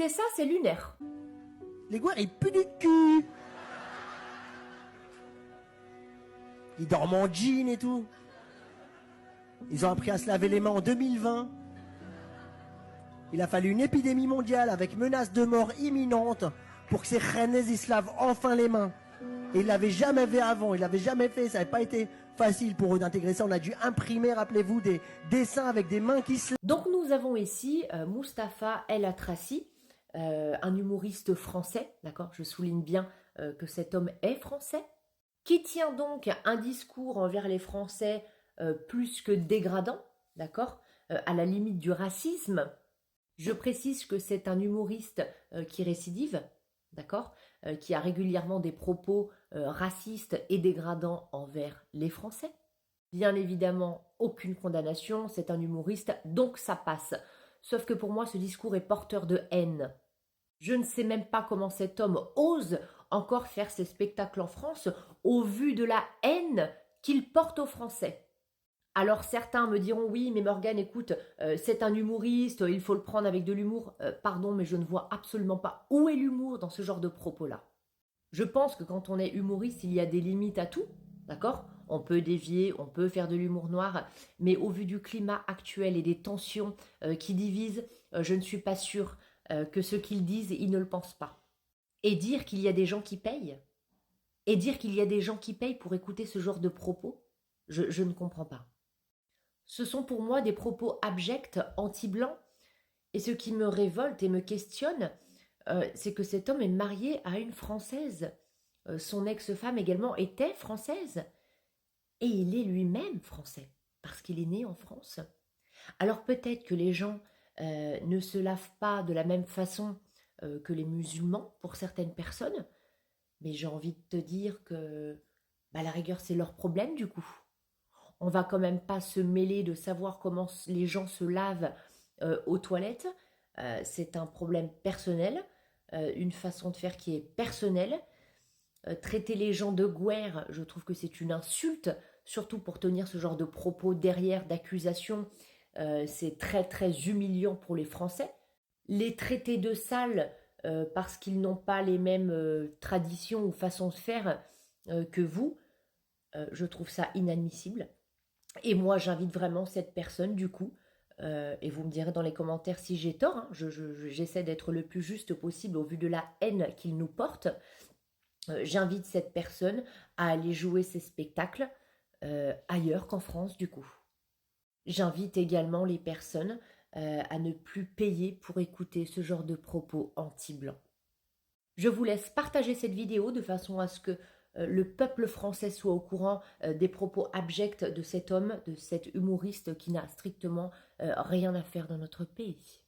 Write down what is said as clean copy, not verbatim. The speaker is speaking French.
écouter ça, c'est lunaire. Les Gouères, ils puent du cul. Ils dorment en jean et tout. Ils ont appris à se laver les mains en 2020. Il a fallu une épidémie mondiale avec menace de mort imminente pour que ces reines ils se lavent enfin les mains. Et ils l'avaient jamais fait avant, ils l'avaient jamais fait, ça n'avait pas été facile pour eux d'intégrer ça. On a dû imprimer, rappelez-vous, des dessins avec des mains qui se... Donc nous avons ici Mustapha El Atrassi, un humoriste français, d'accord, je souligne bien que cet homme est français, qui tient donc un discours envers les Français plus que dégradant, d'accord, à la limite du racisme. Je précise que c'est un humoriste qui récidive, d'accord, qui a régulièrement des propos racistes et dégradants envers les Français. Bien évidemment, aucune condamnation, c'est un humoriste, donc ça passe. Sauf que pour moi, ce discours est porteur de haine. Je ne sais même pas comment cet homme ose encore faire ses spectacles en France au vu de la haine qu'il porte aux Français. Alors certains me diront, oui, mais Morgane, écoute, c'est un humoriste, il faut le prendre avec de l'humour. Pardon, mais je ne vois absolument pas où est l'humour dans ce genre de propos-là. Je pense que quand on est humoriste, il y a des limites à tout, d'accord ? On peut dévier, on peut faire de l'humour noir, mais au vu du climat actuel et des tensions qui divisent, je ne suis pas sûre que ce qu'ils disent, ils ne le pensent pas. Et dire qu'il y a des gens qui payent, et dire qu'il y a des gens qui payent pour écouter ce genre de propos, je ne comprends pas. Ce sont pour moi des propos abjects, anti-blancs, et ce qui me révolte et me questionne, c'est que cet homme est marié à une Française. Son ex-femme également était française. Et il est lui-même français, parce qu'il est né en France. Alors peut-être que les gens ne se lavent pas de la même façon que les musulmans pour certaines personnes, mais j'ai envie de te dire que à la rigueur c'est leur problème du coup. On va quand même pas se mêler de savoir comment les gens se lavent aux toilettes. C'est un problème personnel, une façon de faire qui est personnelle. Traiter les gens de guerre, je trouve que c'est une insulte, surtout pour tenir ce genre de propos derrière, d'accusations. C'est très très humiliant pour les Français. Les traiter de sales parce qu'ils n'ont pas les mêmes traditions ou façons de faire que vous, je trouve ça inadmissible. Et moi, j'invite vraiment cette personne, du coup, et vous me direz dans les commentaires si j'ai tort, hein, j'essaie d'être le plus juste possible au vu de la haine qu'il nous porte. J'invite cette personne à aller jouer ses spectacles ailleurs qu'en France, du coup. J'invite également les personnes à ne plus payer pour écouter ce genre de propos anti-blancs. Je vous laisse partager cette vidéo de façon à ce que le peuple français soit au courant des propos abjects de cet homme, de cet humoriste qui n'a strictement rien à faire dans notre pays.